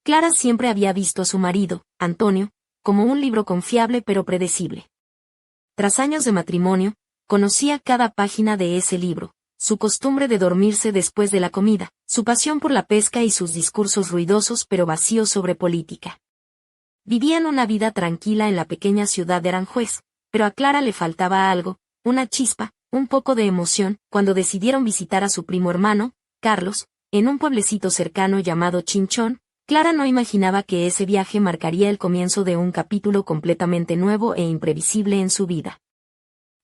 Clara siempre había visto a su marido, Antonio, como un libro confiable pero predecible. Tras años de matrimonio, conocía cada página de ese libro, su costumbre de dormirse después de la comida, su pasión por la pesca y sus discursos ruidosos pero vacíos sobre política. Vivían una vida tranquila en la pequeña ciudad de Aranjuez, pero a Clara le faltaba algo, una chispa, un poco de emoción, cuando decidieron visitar a su primo hermano, Carlos, en un pueblecito cercano llamado Chinchón. Clara no imaginaba que ese viaje marcaría el comienzo de un capítulo completamente nuevo e imprevisible en su vida.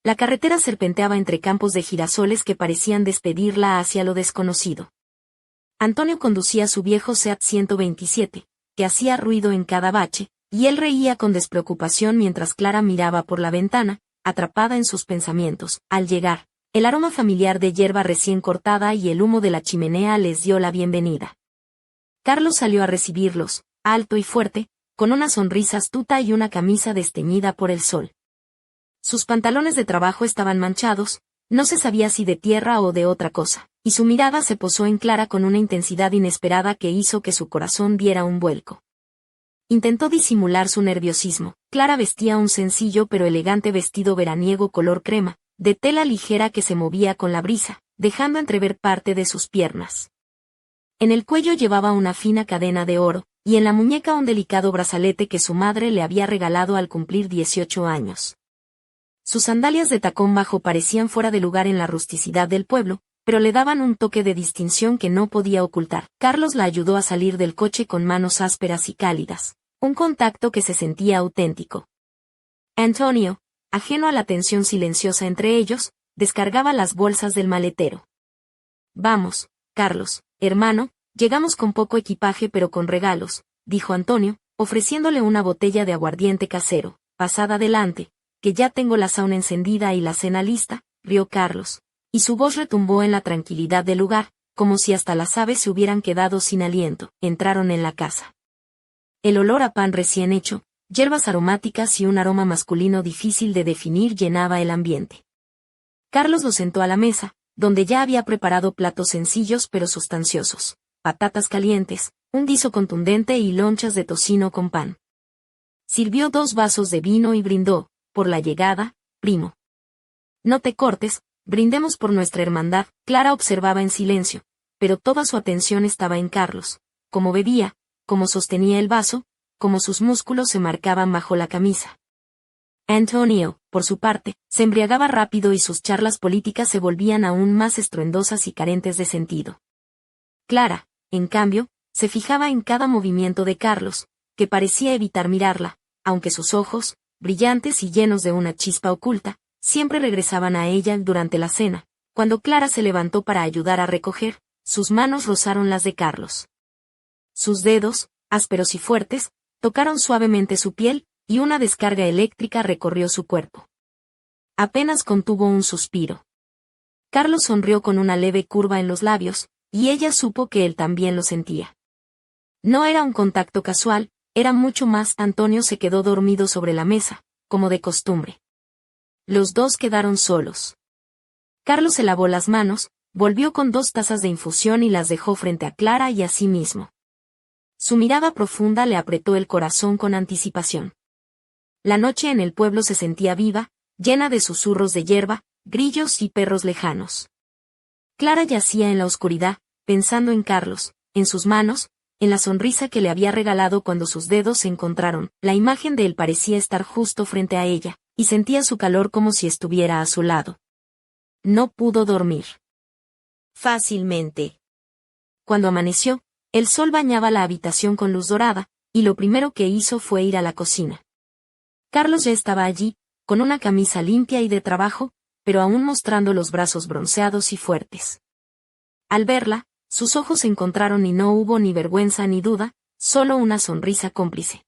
La carretera serpenteaba entre campos de girasoles que parecían despedirla hacia lo desconocido. Antonio conducía su viejo Seat 127, que hacía ruido en cada bache, y él reía con despreocupación mientras Clara miraba por la ventana, atrapada en sus pensamientos. Al llegar, el aroma familiar de hierba recién cortada y el humo de la chimenea les dio la bienvenida. Carlos salió a recibirlos, alto y fuerte, con una sonrisa astuta y una camisa desteñida por el sol. Sus pantalones de trabajo estaban manchados, no se sabía si de tierra o de otra cosa, y su mirada se posó en Clara con una intensidad inesperada que hizo que su corazón diera un vuelco. Intentó disimular su nerviosismo. Clara vestía un sencillo pero elegante vestido veraniego color crema, de tela ligera que se movía con la brisa, dejando entrever parte de sus piernas. En el cuello llevaba una fina cadena de oro, y en la muñeca un delicado brazalete que su madre le había regalado al cumplir 18 años. Sus sandalias de tacón bajo parecían fuera de lugar en la rusticidad del pueblo, pero le daban un toque de distinción que no podía ocultar. Carlos la ayudó a salir del coche con manos ásperas y cálidas, un contacto que se sentía auténtico. Antonio, ajeno a la tensión silenciosa entre ellos, descargaba las bolsas del maletero. «Vamos, Carlos, hermano, llegamos con poco equipaje pero con regalos», dijo Antonio, ofreciéndole una botella de aguardiente casero. «Pasad adelante, que ya tengo la sauna encendida y la cena lista», rió Carlos, y su voz retumbó en la tranquilidad del lugar, como si hasta las aves se hubieran quedado sin aliento. Entraron en la casa. El olor a pan recién hecho, hierbas aromáticas y un aroma masculino difícil de definir llenaba el ambiente. Carlos lo sentó a la mesa, donde ya había preparado platos sencillos pero sustanciosos, patatas calientes, un guiso contundente y lonchas de tocino con pan. Sirvió 2 vasos de vino y brindó, «Por la llegada, primo. No te cortes, brindemos por nuestra hermandad». Clara observaba en silencio, pero toda su atención estaba en Carlos, cómo bebía, cómo sostenía el vaso, cómo sus músculos se marcaban bajo la camisa. Antonio, por su parte, se embriagaba rápido y sus charlas políticas se volvían aún más estruendosas y carentes de sentido. Clara, en cambio, se fijaba en cada movimiento de Carlos, que parecía evitar mirarla, aunque sus ojos, brillantes y llenos de una chispa oculta, siempre regresaban a ella durante la cena. Cuando Clara se levantó para ayudar a recoger, sus manos rozaron las de Carlos. Sus dedos, ásperos y fuertes, tocaron suavemente su piel, y una descarga eléctrica recorrió su cuerpo. Apenas contuvo un suspiro. Carlos sonrió con una leve curva en los labios, y ella supo que él también lo sentía. No era un contacto casual, era mucho más. Antonio se quedó dormido sobre la mesa, como de costumbre. Los dos quedaron solos. Carlos se lavó las manos, volvió con 2 tazas de infusión y las dejó frente a Clara y a sí mismo. Su mirada profunda le apretó el corazón con anticipación. La noche en el pueblo se sentía viva, llena de susurros de hierba, grillos y perros lejanos. Clara yacía en la oscuridad, pensando en Carlos, en sus manos, en la sonrisa que le había regalado cuando sus dedos se encontraron. La imagen de él parecía estar justo frente a ella, y sentía su calor como si estuviera a su lado. No pudo dormir fácilmente. Cuando amaneció, el sol bañaba la habitación con luz dorada, y lo primero que hizo fue ir a la cocina. Carlos ya estaba allí, con una camisa limpia y de trabajo, pero aún mostrando los brazos bronceados y fuertes. Al verla, sus ojos se encontraron y no hubo ni vergüenza ni duda, solo una sonrisa cómplice.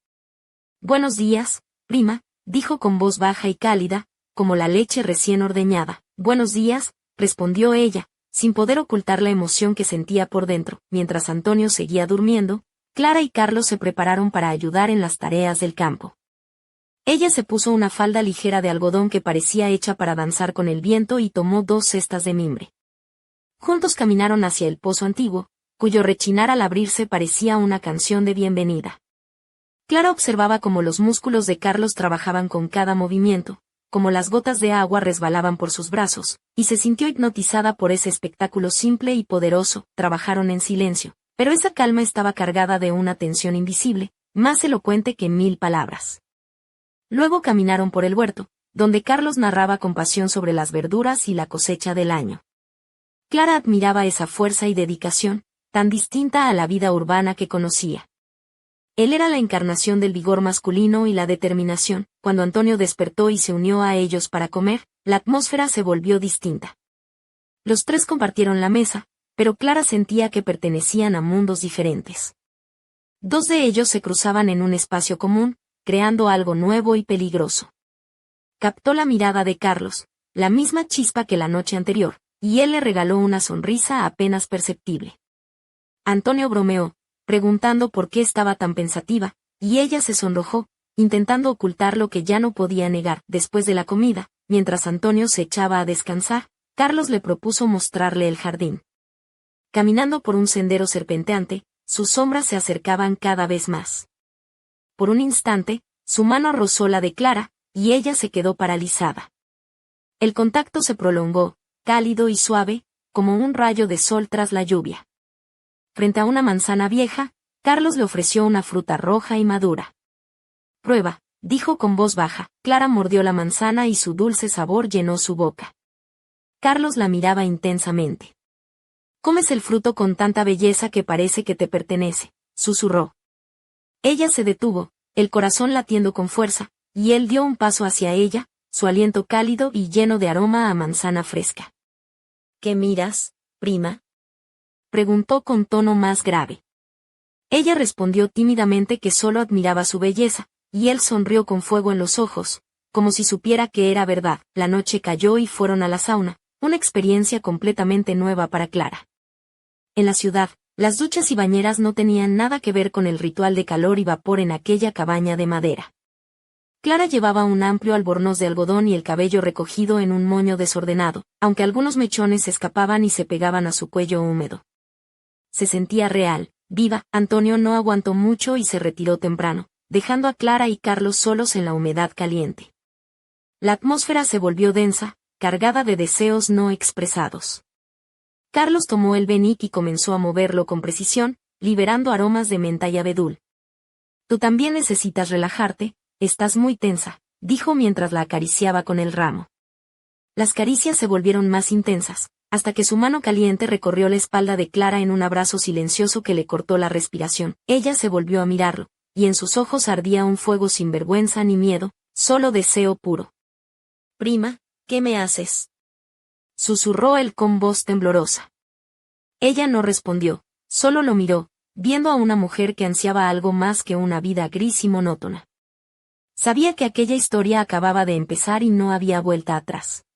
«Buenos días, prima», dijo con voz baja y cálida, como la leche recién ordeñada. «Buenos días», respondió ella, sin poder ocultar la emoción que sentía por dentro. Mientras Antonio seguía durmiendo, Clara y Carlos se prepararon para ayudar en las tareas del campo. Ella se puso una falda ligera de algodón que parecía hecha para danzar con el viento y tomó 2 cestas de mimbre. Juntos caminaron hacia el pozo antiguo, cuyo rechinar al abrirse parecía una canción de bienvenida. Clara observaba cómo los músculos de Carlos trabajaban con cada movimiento, cómo las gotas de agua resbalaban por sus brazos, y se sintió hipnotizada por ese espectáculo simple y poderoso. Trabajaron en silencio, pero esa calma estaba cargada de una tensión invisible, más elocuente que 1000 palabras. Luego caminaron por el huerto, donde Carlos narraba con pasión sobre las verduras y la cosecha del año. Clara admiraba esa fuerza y dedicación, tan distinta a la vida urbana que conocía. Él era la encarnación del vigor masculino y la determinación. Cuando Antonio despertó y se unió a ellos para comer, la atmósfera se volvió distinta. Los tres compartieron la mesa, pero Clara sentía que pertenecían a mundos diferentes. Dos de ellos se cruzaban en un espacio común, creando algo nuevo y peligroso. Captó la mirada de Carlos, la misma chispa que la noche anterior, y él le regaló una sonrisa apenas perceptible. Antonio bromeó, preguntando por qué estaba tan pensativa, y ella se sonrojó, intentando ocultar lo que ya no podía negar. Después de la comida, mientras Antonio se echaba a descansar, Carlos le propuso mostrarle el jardín. Caminando por un sendero serpenteante, sus sombras se acercaban cada vez más. Por un instante, su mano rozó la de Clara, y ella se quedó paralizada. El contacto se prolongó, cálido y suave, como un rayo de sol tras la lluvia. Frente a una manzana vieja, Carlos le ofreció una fruta roja y madura. «Prueba», dijo con voz baja. Clara mordió la manzana y su dulce sabor llenó su boca. Carlos la miraba intensamente. «Comes el fruto con tanta belleza que parece que te pertenece», susurró. Ella se detuvo, el corazón latiendo con fuerza, y él dio un paso hacia ella, su aliento cálido y lleno de aroma a manzana fresca. «¿Qué miras, prima?», preguntó con tono más grave. Ella respondió tímidamente que solo admiraba su belleza, y él sonrió con fuego en los ojos, como si supiera que era verdad. La noche cayó y fueron a la sauna, una experiencia completamente nueva para Clara. En la ciudad, las duchas y bañeras no tenían nada que ver con el ritual de calor y vapor en aquella cabaña de madera. Clara llevaba un amplio albornoz de algodón y el cabello recogido en un moño desordenado, aunque algunos mechones se escapaban y se pegaban a su cuello húmedo. Se sentía real, viva. Antonio no aguantó mucho y se retiró temprano, dejando a Clara y Carlos solos en la humedad caliente. La atmósfera se volvió densa, cargada de deseos no expresados. Carlos tomó el benic y comenzó a moverlo con precisión, liberando aromas de menta y abedul. «Tú también necesitas relajarte, estás muy tensa», dijo mientras la acariciaba con el ramo. Las caricias se volvieron más intensas, hasta que su mano caliente recorrió la espalda de Clara en un abrazo silencioso que le cortó la respiración. Ella se volvió a mirarlo, y en sus ojos ardía un fuego sin vergüenza ni miedo, solo deseo puro. «Prima, ¿qué me haces?», susurró él con voz temblorosa. Ella no respondió, solo lo miró, viendo a una mujer que ansiaba algo más que una vida gris y monótona. Sabía que aquella historia acababa de empezar y no había vuelta atrás.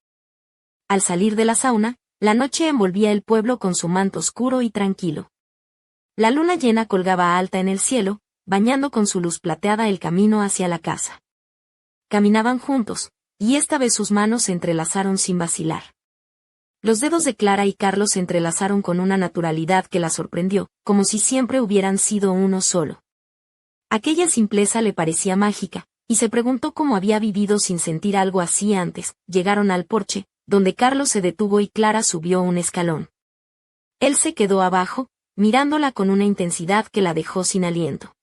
Al salir de la sauna, la noche envolvía el pueblo con su manto oscuro y tranquilo. La luna llena colgaba alta en el cielo, bañando con su luz plateada el camino hacia la casa. Caminaban juntos, y esta vez sus manos se entrelazaron sin vacilar. Los dedos de Clara y Carlos se entrelazaron con una naturalidad que la sorprendió, como si siempre hubieran sido uno solo. Aquella simpleza le parecía mágica, y se preguntó cómo había vivido sin sentir algo así antes. Llegaron al porche, donde Carlos se detuvo y Clara subió un escalón. Él se quedó abajo, mirándola con una intensidad que la dejó sin aliento.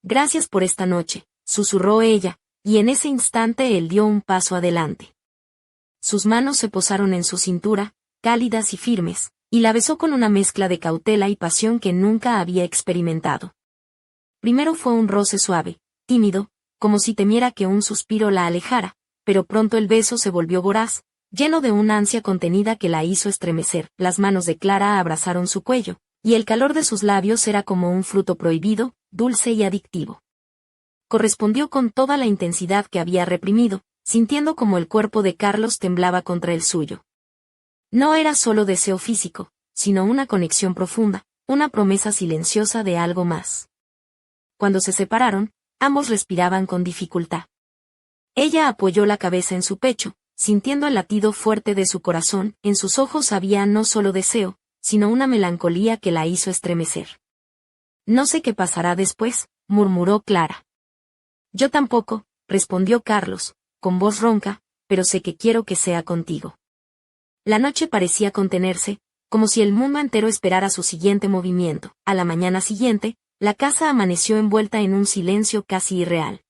«Gracias por esta noche», susurró ella, y en ese instante él dio un paso adelante. Sus manos se posaron en su cintura, cálidas y firmes, y la besó con una mezcla de cautela y pasión que nunca había experimentado. Primero fue un roce suave, tímido, como si temiera que un suspiro la alejara, pero pronto el beso se volvió voraz, lleno de una ansia contenida que la hizo estremecer. Las manos de Clara abrazaron su cuello, y el calor de sus labios era como un fruto prohibido, dulce y adictivo. Correspondió con toda la intensidad que había reprimido, sintiendo como el cuerpo de Carlos temblaba contra el suyo. No era solo deseo físico, sino una conexión profunda, una promesa silenciosa de algo más. Cuando se separaron, ambos respiraban con dificultad. Ella apoyó la cabeza en su pecho, sintiendo el latido fuerte de su corazón. En sus ojos había no solo deseo, sino una melancolía que la hizo estremecer. No sé qué pasará después, murmuró Clara. Yo tampoco, respondió Carlos, con voz ronca, pero sé que quiero que sea contigo. La noche parecía contenerse, como si el mundo entero esperara su siguiente movimiento. A la mañana siguiente, la casa amaneció envuelta en un silencio casi irreal.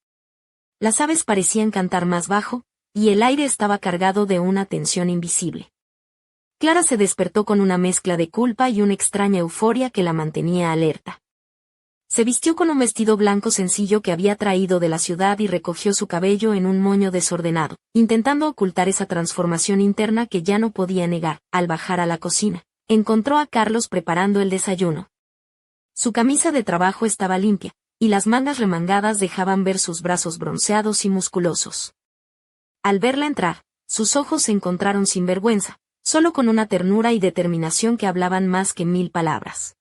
Las aves parecían cantar más bajo, y el aire estaba cargado de una tensión invisible. Clara se despertó con una mezcla de culpa y una extraña euforia que la mantenía alerta. Se vistió con un vestido blanco sencillo que había traído de la ciudad y recogió su cabello en un moño desordenado, intentando ocultar esa transformación interna que ya no podía negar. Al bajar a la cocina, encontró a Carlos preparando el desayuno. Su camisa de trabajo estaba limpia, y las mangas remangadas dejaban ver sus brazos bronceados y musculosos. Al verla entrar, sus ojos se encontraron sin vergüenza, solo con una ternura y determinación que hablaban más que 1000 palabras.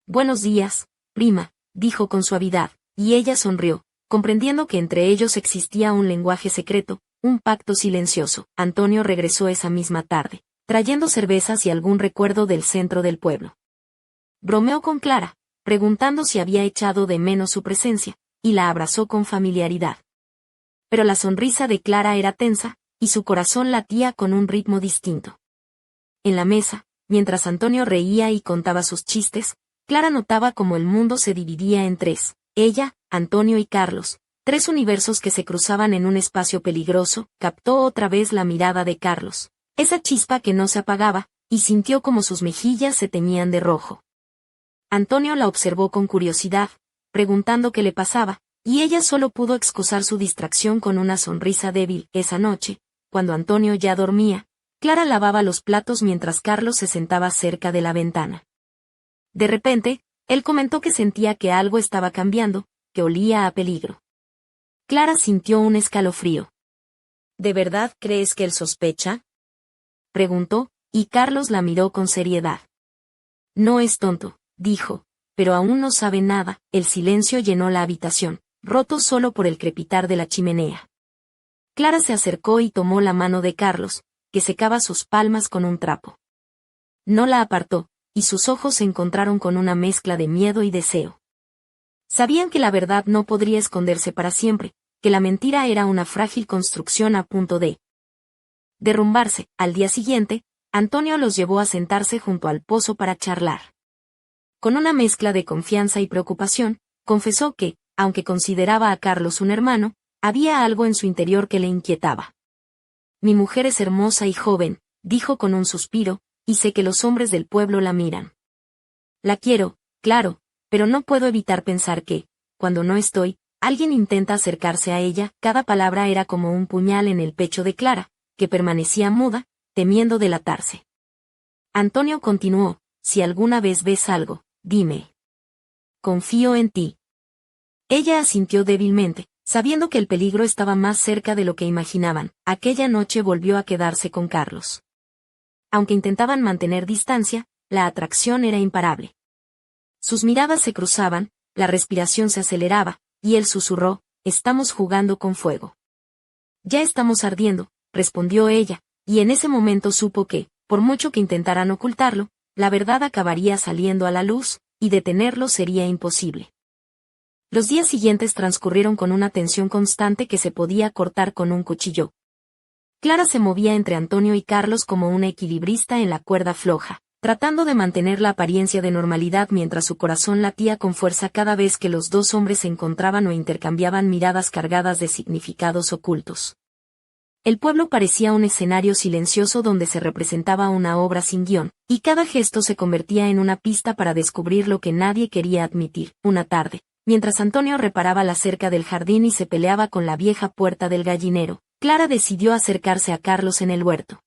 «Buenos días, prima», dijo con suavidad, y ella sonrió, comprendiendo que entre ellos existía un lenguaje secreto, un pacto silencioso. Antonio regresó esa misma tarde, trayendo cervezas y algún recuerdo del centro del pueblo. Bromeó con Clara, preguntando si había echado de menos su presencia, y la abrazó con familiaridad. Pero la sonrisa de Clara era tensa, y su corazón latía con un ritmo distinto. En la mesa, mientras Antonio reía y contaba sus chistes, Clara notaba cómo el mundo se dividía en tres: ella, Antonio y Carlos, tres universos que se cruzaban en un espacio peligroso. Captó otra vez la mirada de Carlos, esa chispa que no se apagaba, y sintió como sus mejillas se teñían de rojo. Antonio la observó con curiosidad, preguntando qué le pasaba, y ella solo pudo excusar su distracción con una sonrisa débil. Esa noche, cuando Antonio ya dormía, Clara lavaba los platos mientras Carlos se sentaba cerca de la ventana. De repente, él comentó que sentía que algo estaba cambiando, que olía a peligro. Clara sintió un escalofrío. ¿De verdad crees que él sospecha?, preguntó, y Carlos la miró con seriedad. No es tonto, dijo, pero aún no sabe nada. El silencio llenó la habitación, roto solo por el crepitar de la chimenea. Clara se acercó y tomó la mano de Carlos, que secaba sus palmas con un trapo. No la apartó, y sus ojos se encontraron con una mezcla de miedo y deseo. Sabían que la verdad no podría esconderse para siempre, que la mentira era una frágil construcción a punto de derrumbarse. Al día siguiente, Antonio los llevó a sentarse junto al pozo para charlar. Con una mezcla de confianza y preocupación, confesó que, aunque consideraba a Carlos un hermano, había algo en su interior que le inquietaba. Mi mujer es hermosa y joven, dijo con un suspiro, y sé que los hombres del pueblo la miran. La quiero, claro, pero no puedo evitar pensar que, cuando no estoy, alguien intenta acercarse a ella. Cada palabra era como un puñal en el pecho de Clara, que permanecía muda, temiendo delatarse. Antonio continuó: si alguna vez ves algo, dime. Confío en ti. Ella asintió débilmente, sabiendo que el peligro estaba más cerca de lo que imaginaban. Aquella noche volvió a quedarse con Carlos. Aunque intentaban mantener distancia, la atracción era imparable. Sus miradas se cruzaban, la respiración se aceleraba, y él susurró: estamos jugando con fuego. Ya estamos ardiendo, respondió ella, y en ese momento supo que, por mucho que intentaran ocultarlo, la verdad acabaría saliendo a la luz, y detenerlo sería imposible. Los días siguientes transcurrieron con una tensión constante que se podía cortar con un cuchillo. Clara se movía entre Antonio y Carlos como una equilibrista en la cuerda floja, tratando de mantener la apariencia de normalidad mientras su corazón latía con fuerza cada vez que los dos hombres se encontraban o intercambiaban miradas cargadas de significados ocultos. El pueblo parecía un escenario silencioso donde se representaba una obra sin guión, y cada gesto se convertía en una pista para descubrir lo que nadie quería admitir. Una tarde, mientras Antonio reparaba la cerca del jardín y se peleaba con la vieja puerta del gallinero, Clara decidió acercarse a Carlos en el huerto.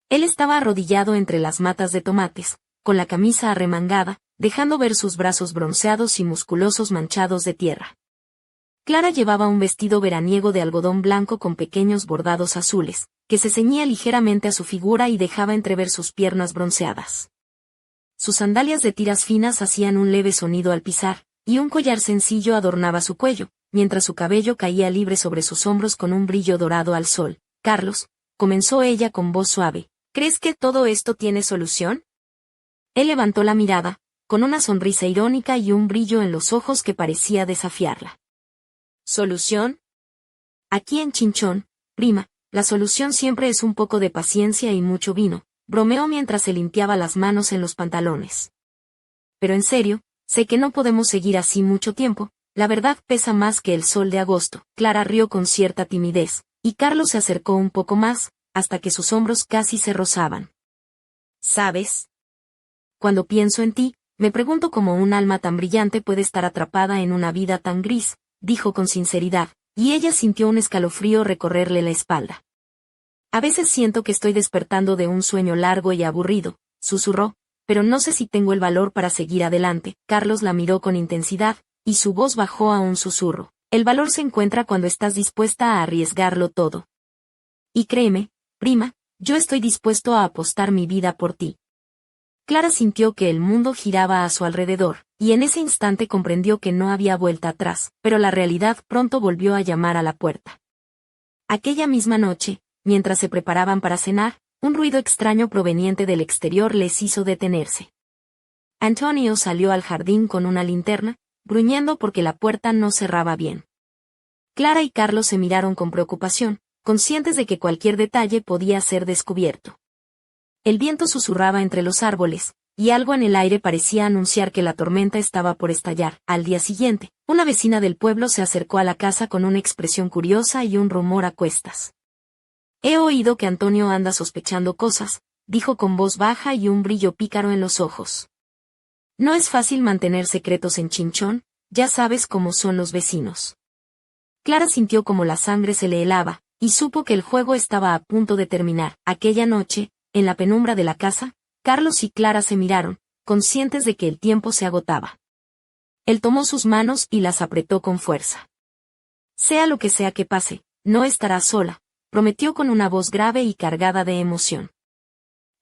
Él estaba arrodillado entre las matas de tomates, con la camisa arremangada, dejando ver sus brazos bronceados y musculosos manchados de tierra. Clara llevaba un vestido veraniego de algodón blanco con pequeños bordados azules, que se ceñía ligeramente a su figura y dejaba entrever sus piernas bronceadas. Sus sandalias de tiras finas hacían un leve sonido al pisar, y un collar sencillo adornaba su cuello, mientras su cabello caía libre sobre sus hombros con un brillo dorado al sol. Carlos, comenzó ella con voz suave, ¿crees que todo esto tiene solución? Él levantó la mirada, con una sonrisa irónica y un brillo en los ojos que parecía desafiarla. ¿Solución? Aquí en Chinchón, prima, la solución siempre es un poco de paciencia y mucho vino, bromeó mientras se limpiaba las manos en los pantalones. Pero en serio, sé que no podemos seguir así mucho tiempo, la verdad pesa más que el sol de agosto. Clara rió con cierta timidez, y Carlos se acercó un poco más, hasta que sus hombros casi se rozaban. ¿Sabes? Cuando pienso en ti, me pregunto cómo un alma tan brillante puede estar atrapada en una vida tan gris, dijo con sinceridad, y ella sintió un escalofrío recorrerle la espalda. A veces siento que estoy despertando de un sueño largo y aburrido, susurró, pero no sé si tengo el valor para seguir adelante. Carlos la miró con intensidad, y su voz bajó a un susurro. El valor se encuentra cuando estás dispuesta a arriesgarlo todo. Y créeme, prima, yo estoy dispuesto a apostar mi vida por ti. Clara sintió que el mundo giraba a su alrededor, y en ese instante comprendió que no había vuelta atrás, pero la realidad pronto volvió a llamar a la puerta. Aquella misma noche, mientras se preparaban para cenar, un ruido extraño proveniente del exterior les hizo detenerse. Antonio salió al jardín con una linterna, gruñendo porque la puerta no cerraba bien. Clara y Carlos se miraron con preocupación, conscientes de que cualquier detalle podía ser descubierto. El viento susurraba entre los árboles, y algo en el aire parecía anunciar que la tormenta estaba por estallar. Al día siguiente, una vecina del pueblo se acercó a la casa con una expresión curiosa y un rumor a cuestas. He oído que Antonio anda sospechando cosas, dijo con voz baja y un brillo pícaro en los ojos. No es fácil mantener secretos en Chinchón, ya sabes cómo son los vecinos. Clara sintió como la sangre se le helaba, y supo que el juego estaba a punto de terminar. Aquella noche, en la penumbra de la casa, Carlos y Clara se miraron, conscientes de que el tiempo se agotaba. Él tomó sus manos y las apretó con fuerza. Sea lo que sea que pase, no estarás sola, prometió con una voz grave y cargada de emoción.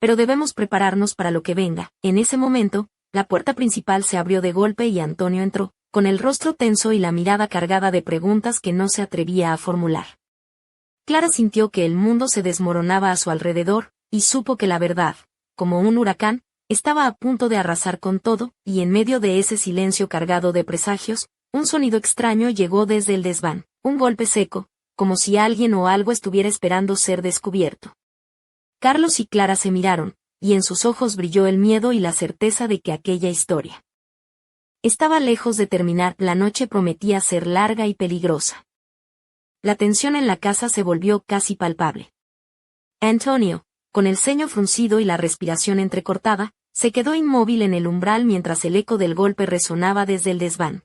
Pero debemos prepararnos para lo que venga. En ese momento, la puerta principal se abrió de golpe y Antonio entró, con el rostro tenso y la mirada cargada de preguntas que no se atrevía a formular. Clara sintió que el mundo se desmoronaba a su alrededor, y supo que la verdad, como un huracán, estaba a punto de arrasar con todo, y en medio de ese silencio cargado de presagios, un sonido extraño llegó desde el desván, un golpe seco, como si alguien o algo estuviera esperando ser descubierto. Carlos y Clara se miraron, y en sus ojos brilló el miedo y la certeza de que aquella historia estaba lejos de terminar. La noche prometía ser larga y peligrosa. La tensión en la casa se volvió casi palpable. Antonio, con el ceño fruncido y la respiración entrecortada, se quedó inmóvil en el umbral mientras el eco del golpe resonaba desde el desván.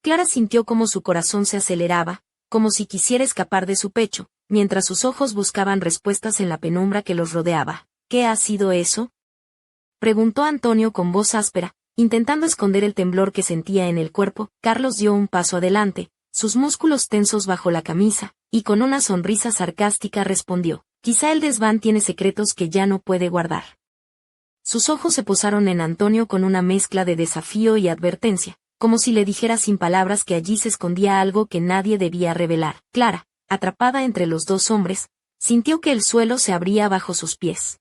Clara sintió como su corazón se aceleraba, como si quisiera escapar de su pecho, mientras sus ojos buscaban respuestas en la penumbra que los rodeaba. ¿Qué ha sido eso?, preguntó Antonio con voz áspera, intentando esconder el temblor que sentía en el cuerpo. Carlos dio un paso adelante, sus músculos tensos bajo la camisa, y con una sonrisa sarcástica respondió: quizá el desván tiene secretos que ya no puede guardar. Sus ojos se posaron en Antonio con una mezcla de desafío y advertencia, como si le dijera sin palabras que allí se escondía algo que nadie debía revelar. Clara, atrapada entre los dos hombres, sintió que el suelo se abría bajo sus pies.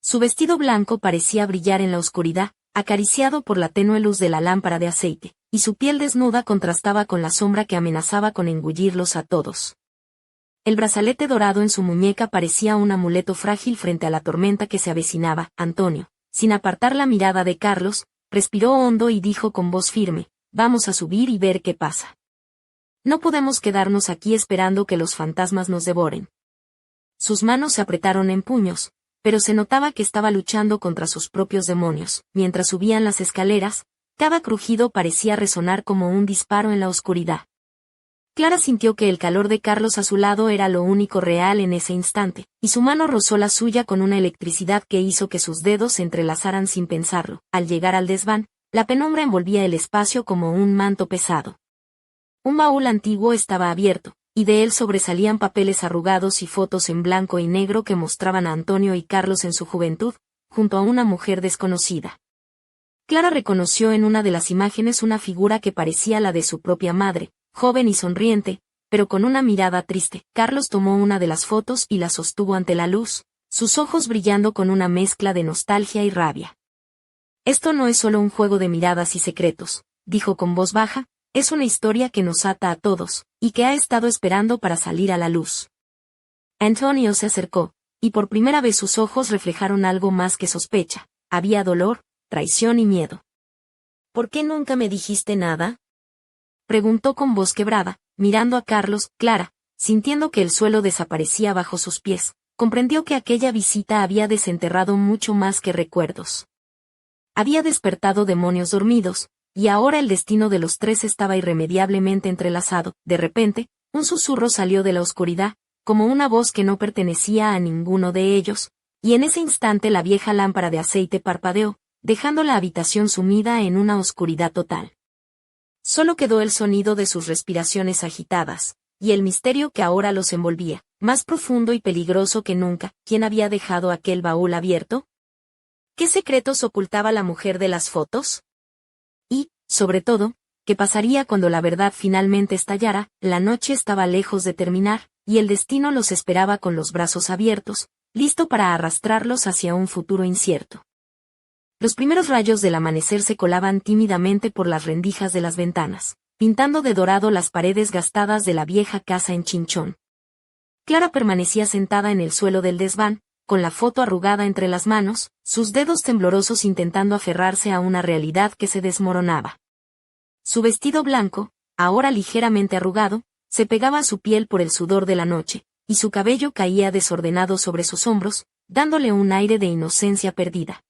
Su vestido blanco parecía brillar en la oscuridad, acariciado por la tenue luz de la lámpara de aceite, y su piel desnuda contrastaba con la sombra que amenazaba con engullirlos a todos. El brazalete dorado en su muñeca parecía un amuleto frágil frente a la tormenta que se avecinaba. Antonio, sin apartar la mirada de Carlos, respiró hondo y dijo con voz firme: vamos a subir y ver qué pasa. No podemos quedarnos aquí esperando que los fantasmas nos devoren. Sus manos se apretaron en puños, pero se notaba que estaba luchando contra sus propios demonios. Mientras subían las escaleras, cada crujido parecía resonar como un disparo en la oscuridad. Clara sintió que el calor de Carlos a su lado era lo único real en ese instante, y su mano rozó la suya con una electricidad que hizo que sus dedos se entrelazaran sin pensarlo. Al llegar al desván, la penumbra envolvía el espacio como un manto pesado. Un baúl antiguo estaba abierto, y de él sobresalían papeles arrugados y fotos en blanco y negro que mostraban a Antonio y Carlos en su juventud, junto a una mujer desconocida. Clara reconoció en una de las imágenes una figura que parecía la de su propia madre, joven y sonriente, pero con una mirada triste. Carlos tomó una de las fotos y la sostuvo ante la luz, sus ojos brillando con una mezcla de nostalgia y rabia. Esto no es solo un juego de miradas y secretos, dijo con voz baja, es una historia que nos ata a todos, y que ha estado esperando para salir a la luz. Antonio se acercó, y por primera vez sus ojos reflejaron algo más que sospecha, había dolor, traición y miedo. ¿Por qué nunca me dijiste nada?, preguntó con voz quebrada, mirando a Carlos. Clara, sintiendo que el suelo desaparecía bajo sus pies, comprendió que aquella visita había desenterrado mucho más que recuerdos. Había despertado demonios dormidos, y ahora el destino de los tres estaba irremediablemente entrelazado. De repente, un susurro salió de la oscuridad, como una voz que no pertenecía a ninguno de ellos, y en ese instante la vieja lámpara de aceite parpadeó, dejando la habitación sumida en una oscuridad total. Solo quedó el sonido de sus respiraciones agitadas, y el misterio que ahora los envolvía, más profundo y peligroso que nunca. ¿Quién había dejado aquel baúl abierto? ¿Qué secretos ocultaba la mujer de las fotos? Y, sobre todo, ¿qué pasaría cuando la verdad finalmente estallara? La noche estaba lejos de terminar, y el destino los esperaba con los brazos abiertos, listo para arrastrarlos hacia un futuro incierto. Los primeros rayos del amanecer se colaban tímidamente por las rendijas de las ventanas, pintando de dorado las paredes gastadas de la vieja casa en Chinchón. Clara permanecía sentada en el suelo del desván, con la foto arrugada entre las manos, sus dedos temblorosos intentando aferrarse a una realidad que se desmoronaba. Su vestido blanco, ahora ligeramente arrugado, se pegaba a su piel por el sudor de la noche, y su cabello caía desordenado sobre sus hombros, dándole un aire de inocencia perdida.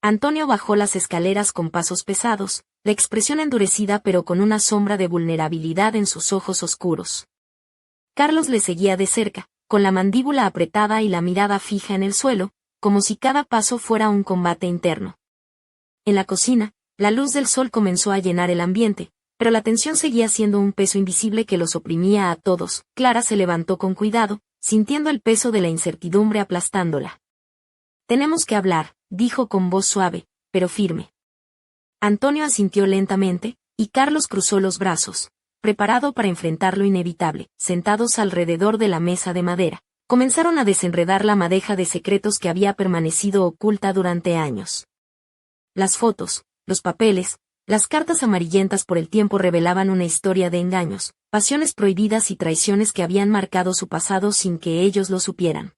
Antonio bajó las escaleras con pasos pesados, la expresión endurecida pero con una sombra de vulnerabilidad en sus ojos oscuros. Carlos le seguía de cerca, con la mandíbula apretada y la mirada fija en el suelo, como si cada paso fuera un combate interno. En la cocina, la luz del sol comenzó a llenar el ambiente, pero la tensión seguía siendo un peso invisible que los oprimía a todos. Clara se levantó con cuidado, sintiendo el peso de la incertidumbre aplastándola. «Tenemos que hablar», dijo con voz suave, pero firme. Antonio asintió lentamente, y Carlos cruzó los brazos, preparado para enfrentar lo inevitable. Sentados alrededor de la mesa de madera, comenzaron a desenredar la madeja de secretos que había permanecido oculta durante años. Las fotos, los papeles, las cartas amarillentas por el tiempo revelaban una historia de engaños, pasiones prohibidas y traiciones que habían marcado su pasado sin que ellos lo supieran.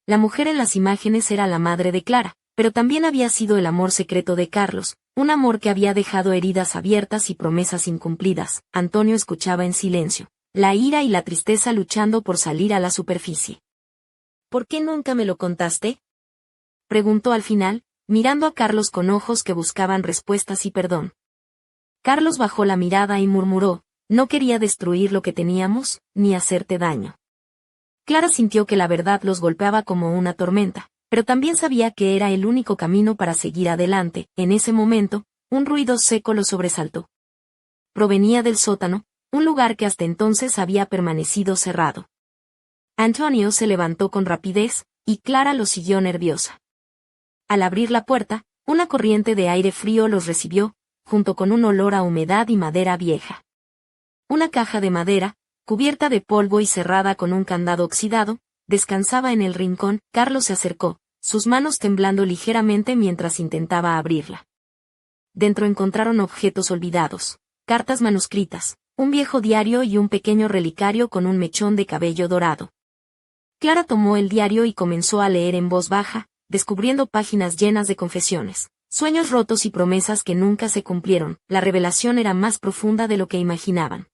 La mujer en las imágenes era la madre de Clara, pero también había sido el amor secreto de Carlos, un amor que había dejado heridas abiertas y promesas incumplidas. Antonio escuchaba en silencio, la ira y la tristeza luchando por salir a la superficie. «¿Por qué nunca me lo contaste?», preguntó al final, mirando a Carlos con ojos que buscaban respuestas y perdón. Carlos bajó la mirada y murmuró, «No quería destruir lo que teníamos, ni hacerte daño». Clara sintió que la verdad los golpeaba como una tormenta, pero también sabía que era el único camino para seguir adelante. En ese momento, un ruido seco lo sobresaltó. Provenía del sótano, un lugar que hasta entonces había permanecido cerrado. Antonio se levantó con rapidez, y Clara lo siguió nerviosa. Al abrir la puerta, una corriente de aire frío los recibió, junto con un olor a humedad y madera vieja. Una caja de madera, cubierta de polvo y cerrada con un candado oxidado, descansaba en el rincón. Carlos se acercó, sus manos temblando ligeramente mientras intentaba abrirla. Dentro encontraron objetos olvidados, cartas manuscritas, un viejo diario y un pequeño relicario con un mechón de cabello dorado. Clara tomó el diario y comenzó a leer en voz baja, descubriendo páginas llenas de confesiones, sueños rotos y promesas que nunca se cumplieron. La revelación era más profunda de lo que imaginaban.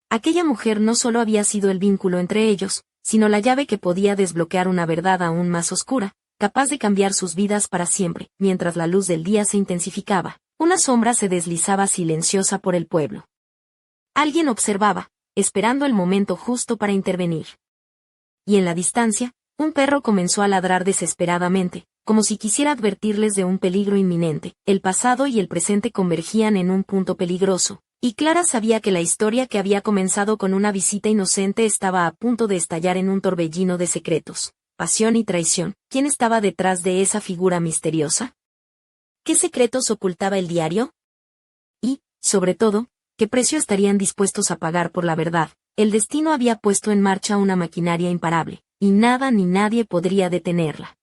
Aquella mujer no solo había sido el vínculo entre ellos, sino la llave que podía desbloquear una verdad aún más oscura, capaz de cambiar sus vidas para siempre. Mientras la luz del día se intensificaba, una sombra se deslizaba silenciosa por el pueblo. Alguien observaba, esperando el momento justo para intervenir. Y en la distancia, un perro comenzó a ladrar desesperadamente, como si quisiera advertirles de un peligro inminente. El pasado y el presente convergían en un punto peligroso, y Clara sabía que la historia que había comenzado con una visita inocente estaba a punto de estallar en un torbellino de secretos, pasión y traición. ¿Quién estaba detrás de esa figura misteriosa? ¿Qué secretos ocultaba el diario? Y, sobre todo, ¿qué precio estarían dispuestos a pagar por la verdad? El destino había puesto en marcha una maquinaria imparable, y nada ni nadie podría detenerla.